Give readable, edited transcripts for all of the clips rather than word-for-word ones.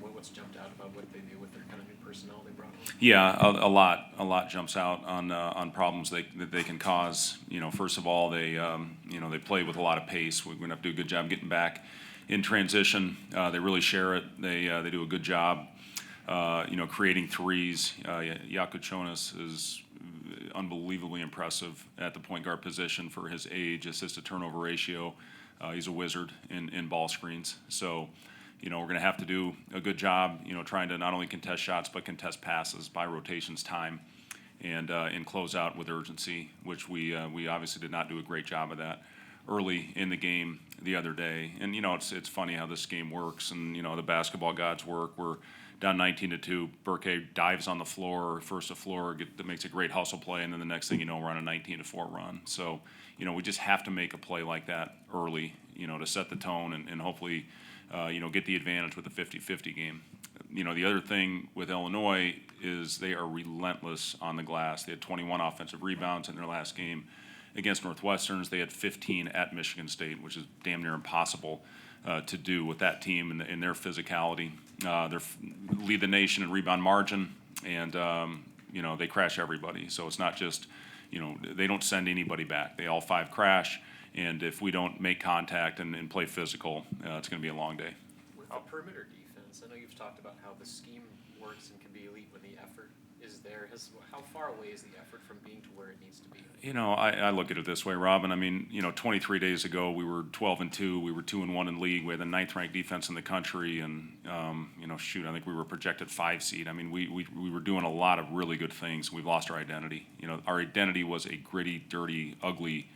What's jumped out about what they do with their kind of new personnel they brought on? Yeah, a lot jumps out on problems that they can cause. First of all, they play with a lot of pace. We're going to have to do a good job getting back in transition. They really share it. They do a good job. Creating threes. Jaco Jonas is unbelievably impressive at the point guard position for his age, assist to turnover ratio. He's a wizard in ball screens. So, we're going to have to do a good job, trying to not only contest shots but contest passes, buy rotations time, and close out with urgency, which we obviously did not do a great job of that early in the game the other day. And it's funny how this game works, and the basketball gods work. We're down 19-2. Burke dives on the floor, first to floor, that makes a great hustle play, and then the next thing you know, we're on a 19-4 run. So, we just have to make a play like that early, to set the tone and hopefully, get the advantage with the 50-50 game. The other thing with Illinois is they are relentless on the glass. They had 21 offensive rebounds in their last game against Northwestern's. They had 15 at Michigan State, which is damn near impossible to do with that team and their physicality. They lead the nation in rebound margin, and they crash everybody. So it's not just they don't send anybody back. They all five crash, and if we don't make contact and play physical, it's going to be a long day. With the perimeter defense, I know you've talked about how the scheme works and can be elite when the effort is there. How far away is the effort from being to where it needs to be? I look at it this way, Robin. 23 days ago we were 12-2. We were 2-1 in league. We had the 9th-ranked defense in the country, and I think we were projected 5 seed. We were doing a lot of really good things. We've lost our identity. Our identity was a gritty, dirty, ugly,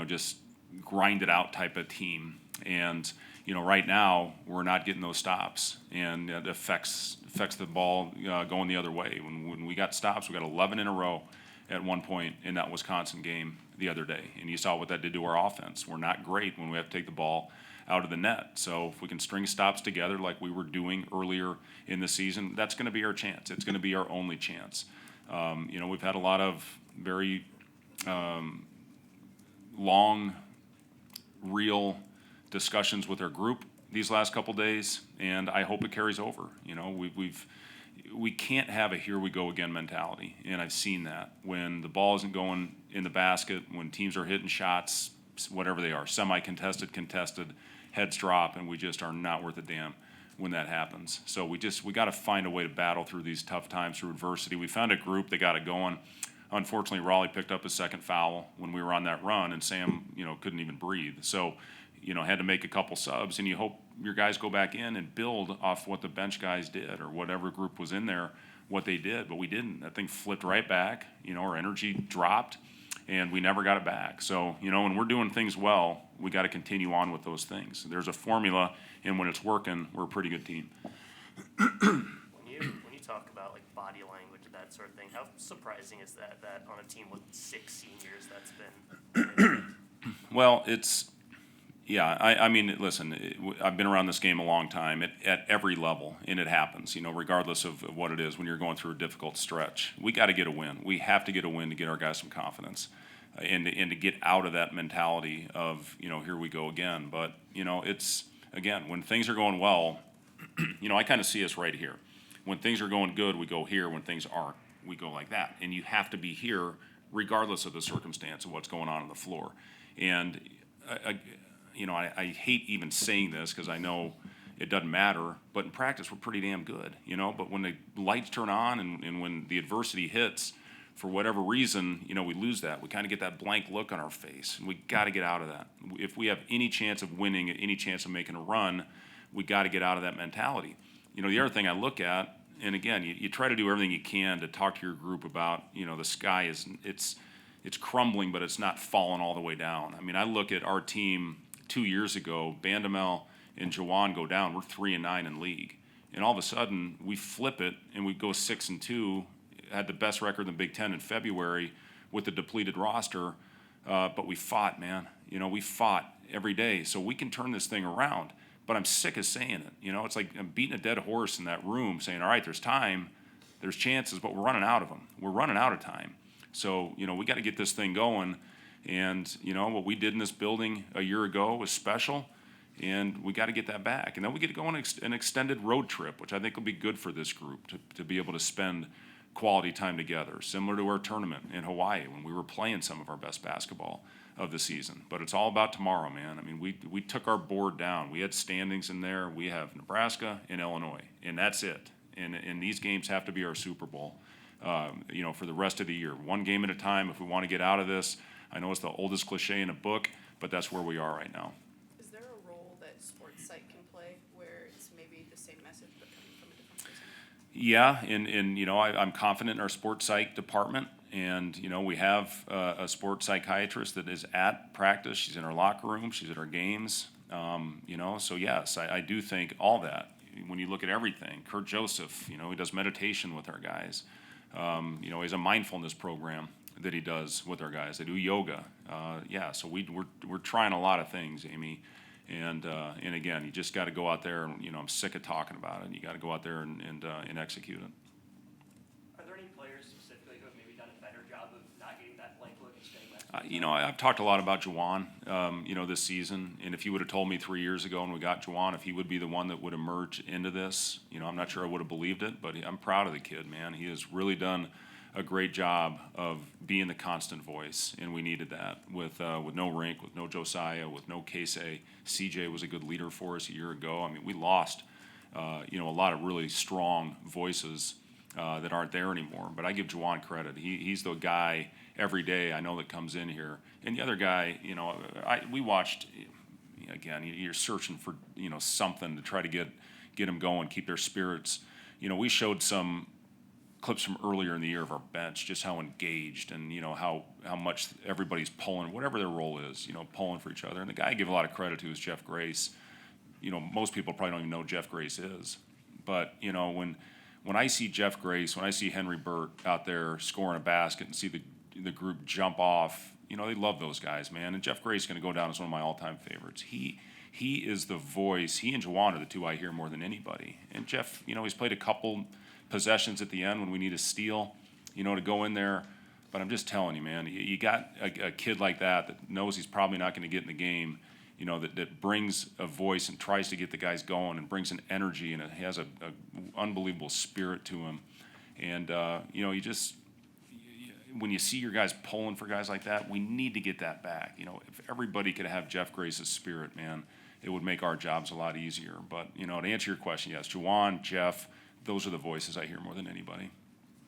just grinded out type of team. And right now we're not getting those stops, and it affects the ball going the other way. When we got stops, we got 11 in a row at one point in that Wisconsin game the other day. And you saw what that did to our offense. We're not great when we have to take the ball out of the net. So if we can string stops together like we were doing earlier in the season, that's going to be our chance. It's going to be our only chance. We've had a lot of very long, real discussions with our group these last couple days, and I hope it carries over. We can't have a here we go again mentality, and I've seen that when the ball isn't going in the basket, when teams are hitting shots, whatever they are, semi-contested, contested, heads drop, and we just are not worth a damn when that happens. So we got to find a way to battle through these tough times, through adversity. We found a group that got it going. Unfortunately, Raleigh picked up his second foul when we were on that run, and Sam, couldn't even breathe. So, had to make a couple subs, and you hope your guys go back in and build off what the bench guys did or whatever group was in there, what they did. But we didn't. That thing flipped right back. Our energy dropped, and we never got it back. So, when we're doing things well, we got to continue on with those things. There's a formula, and when it's working, we're a pretty good team. When you talk about like body language and that sort of thing, how surprising is that on a team with 6 seniors that's been? Well, listen, I've been around this game a long time at every level, and it happens, regardless of what it is when you're going through a difficult stretch. We got to get a win. We have to get a win to get our guys some confidence and to get out of that mentality of, here we go again. But, it's, again, when things are going well, I kind of see us right here. When things are going good, we go here. When things aren't, we go like that. And you have to be here regardless of the circumstance of what's going on the floor. And, I hate even saying this because I know it doesn't matter, but in practice we're pretty damn good, But when the lights turn on and when the adversity hits, for whatever reason, we lose that. We kind of get that blank look on our face, and we got to get out of that. If we have any chance of winning, any chance of making a run, we got to get out of that mentality. The other thing I look at, and again, you try to do everything you can to talk to your group about, the sky it's crumbling, but it's not falling all the way down. I look at our team 2 years ago, Bandamel and Jawan go down. We're 3-9 in league, and all of a sudden we flip it and we go 6-2. Had the best record in the Big Ten in February with the depleted roster, but we fought, man. We fought every day, so we can turn this thing around. But I'm sick of saying it. It's like I'm beating a dead horse in that room, saying, all right, there's time, there's chances, but we're running out of them. We're running out of time. So we got to get this thing going. And what we did in this building a year ago was special. And we got to get that back. And then we get to go on an extended road trip, which I think will be good for this group to be able to spend quality time together, similar to our tournament in Hawaii when we were playing some of our best basketball of the season. But it's all about tomorrow, man. I mean, we took our board down. We had standings in there. We have Nebraska and Illinois, and that's it. And these games have to be our Super Bowl, for the rest of the year. One game at a time if we want to get out of this. I know it's the oldest cliche in a book, but that's where we are right now. Is there a role that sports psych can play where it's maybe the same message but coming from a different person? Yeah, and I'm confident in our sports psych department, and we have a sports psychiatrist that is at practice. She's in our locker room. She's at our games. So yes, I do think all that. When you look at everything, Kurt Joseph, he does meditation with our guys. He has a mindfulness program that he does with our guys. They do yoga. So we're trying a lot of things, Amy. And again, you just got to go out there, and I'm sick of talking about it. You got to go out there and execute it. Are there any players specifically who have maybe done a better job of not getting that blank look and staying with? I've talked a lot about Juwan, this season. And if you would have told me 3 years ago when we got Juwan, if he would be the one that would emerge into this, I'm not sure I would have believed it. But I'm proud of the kid, man. He has really done a great job of being the constant voice, and we needed that with no Rink, with no Josiah, with no Casey. CJ was a good leader for us a year ago. I mean, we lost, a lot of really strong voices that aren't there anymore. But I give Juwan credit. He's the guy every day I know that comes in here. And the other guy, we watched. Again, you're searching for something to try to get them going, keep their spirits. We showed some clips from earlier in the year of our bench, just how engaged and how much everybody's pulling, whatever their role is, pulling for each other. And the guy I give a lot of credit to is Jeff Grace. Most people probably don't even know who Jeff Grace is, but when I see Jeff Grace, when I see Henry Burt out there scoring a basket and see the group jump off, they love those guys, man. And Jeff Grace is going to go down as one of my all-time favorites. He is the voice. He and Juwan are the two I hear more than anybody. And Jeff, he's played a couple possessions at the end when we need a steal, to go in there. But I'm just telling you, man, you got a kid like that knows he's probably not going to get in the game, that brings a voice and tries to get the guys going and brings an energy, and it has a unbelievable spirit to him. And, when you see your guys pulling for guys like that, we need to get that back. If everybody could have Jeff Grace's spirit, man, it would make our jobs a lot easier. But, to answer your question, yes, Juwan, Jeff, those are the voices I hear more than anybody.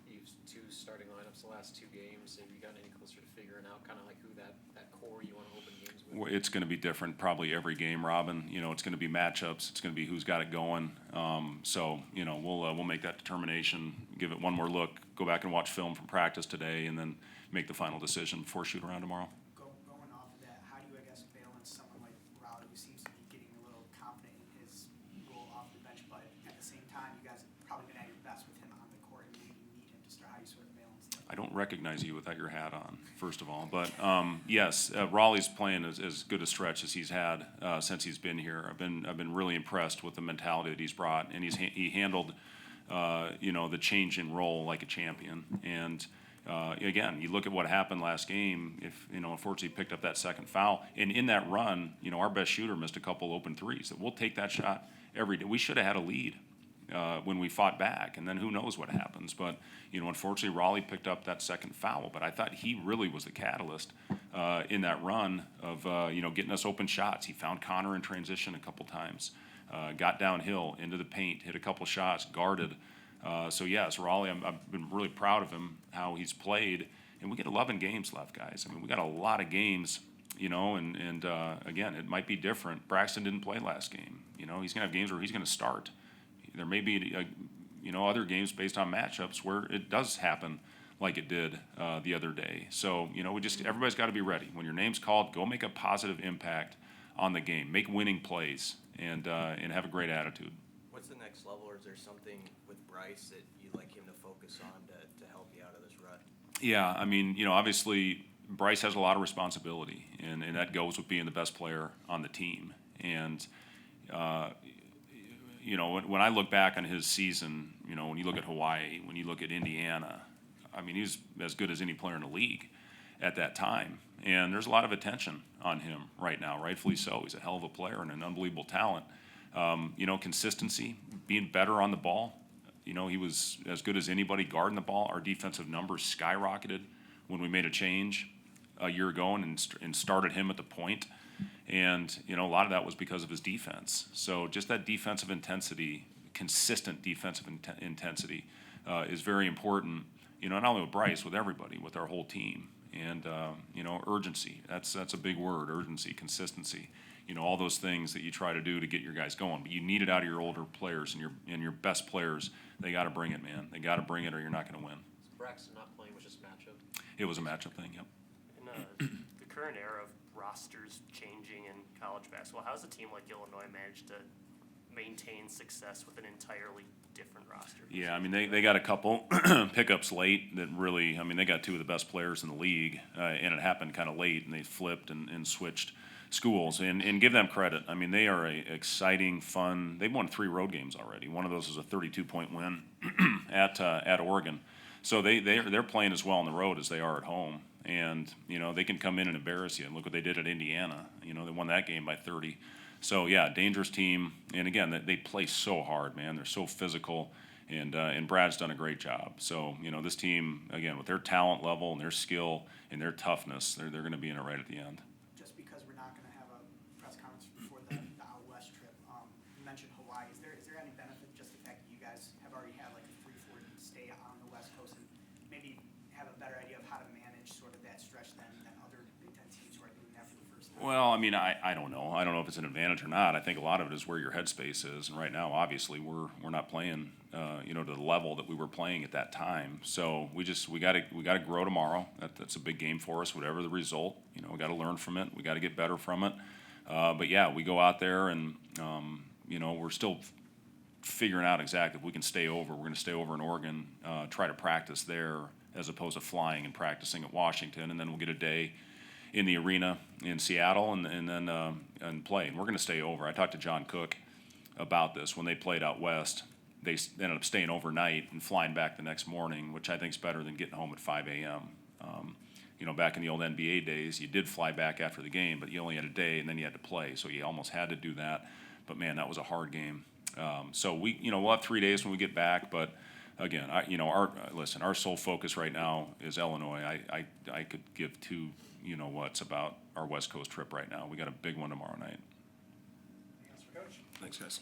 You used 2 starting lineups the last 2 games. Have you gotten any closer to figuring out kind of like who that core you want to open games with? It's going to be different probably every game, Robin. It's going to be matchups. It's going to be who's got it going. We'll make that determination, give it one more look, go back and watch film from practice today, and then make the final decision before shoot around tomorrow. Going off of that, how do you, balance someone like Rowdy who seems to be getting a little confident in his role off the bench, but at the same time, you guys have probably been at your best with him on the court, and maybe you need him to start. How do you sort of balance that? I don't recognize you without your hat on, first of all. But yes, Raleigh's playing as good a stretch as he's had since he's been here. I've been really impressed with the mentality that he's brought, and he handled the change in role like a champion. And again, you look at what happened last game. If unfortunately picked up that second foul, and in that run, our best shooter missed a couple open threes. That we'll take that shot every day. We should have had a lead when we fought back, and then who knows what happens. But unfortunately, Raleigh picked up that second foul. But I thought he really was the catalyst in that run of getting us open shots. He found Connor in transition a couple times, got downhill into the paint, hit a couple shots, guarded. So yes, Raleigh, I've been really proud of him, how he's played. And we get 11 games left, guys. I mean, we got a lot of games, and again, it might be different. Braxton didn't play last game. He's going to have games where he's going to start. There may be, other games based on matchups where it does happen like it did the other day. So, everybody's got to be ready. When your name's called, go make a positive impact on the game. Make winning plays and have a great attitude. What's the next level, or is there something with Bryce that you'd like him to focus on to help you out of this rut? Yeah, I mean, obviously Bryce has a lot of responsibility, and that goes with being the best player on the team. And, when I look back on his season, when you look at Hawaii, when you look at Indiana, I mean, he's as good as any player in the league. at that time. And there's a lot of attention on him right now, rightfully so. He's a hell of a player and an unbelievable talent. You know, consistency, being better on the ball. You know, he was as good as anybody guarding the ball. Our defensive numbers skyrocketed when we made a change a year ago and started him at the point. And, you know, a lot of that was because of his defense. So just that defensive intensity, consistent defensive intensity is very important, you know, not only with Bryce, with everybody, with our whole team. And, you know, urgency, that's a big word, urgency, consistency. You know, all those things that you try to do to get your guys going. But you need it out of your older players and your best players. They got to bring it, man. They got to bring it or you're not going to win. So Braxton not playing was just matchup. It was a matchup thing, yep. In the current era of rosters changing in college basketball, how does a team like Illinois manage to maintain success with an entirely different roster? Yeah, I mean, they got a couple pickups late that really, I mean, they got two of the best players in the league, and it happened kind of late, and they flipped and switched schools, and give them credit. I mean, they are a exciting, fun, they've won 3 road games already. One of those was a 32-point win at Oregon. So they're playing as well on the road as they are at home. And, you know, they can come in and embarrass you. And look what they did at Indiana. You know, they won that game by 30. So, yeah, dangerous team. And, again, they play so hard, man. They're so physical. And Brad's done a great job. So, you know, this team, again, with their talent level and their skill and their toughness, they're going to be in it right at the end. Just because we're not going to have a press conference before the out west trip, you mentioned Hawaii. Is there any benefit just the fact that you guys have already had like a 3-4 stay on the West Coast and maybe have a better idea of how to manage sort of that stretch than other Big Ten teams who are doing that for the first time? Well, I mean, I don't know. I don't know if it's an advantage or not. I think a lot of it is where your headspace is. And right now, obviously, we're not playing, you know, to the level that we were playing at that time. So we got to grow tomorrow. That's a big game for us. Whatever the result, you know, we got to learn from it. We got to get better from it. But yeah, we go out there and you know, we're still figuring out exactly if we can stay over. We're going to stay over in Oregon, try to practice there as opposed to flying and practicing at Washington, and then we'll get a day in the arena in Seattle and then and play. And we're going to stay over. I talked to John Cook about this when they played out west. They ended up staying overnight and flying back the next morning, which I think is better than getting home at 5 a.m. You know, back in the old NBA days, you did fly back after the game, but you only had a day and then you had to play, so you almost had to do that. But man, that was a hard game. So we'll have 3 days when we get back, but again, our sole focus right now is Illinois. I could give two, you know what's about our West Coast trip right now. We got a big one tomorrow night. Anything else for Coach? Thanks, guys.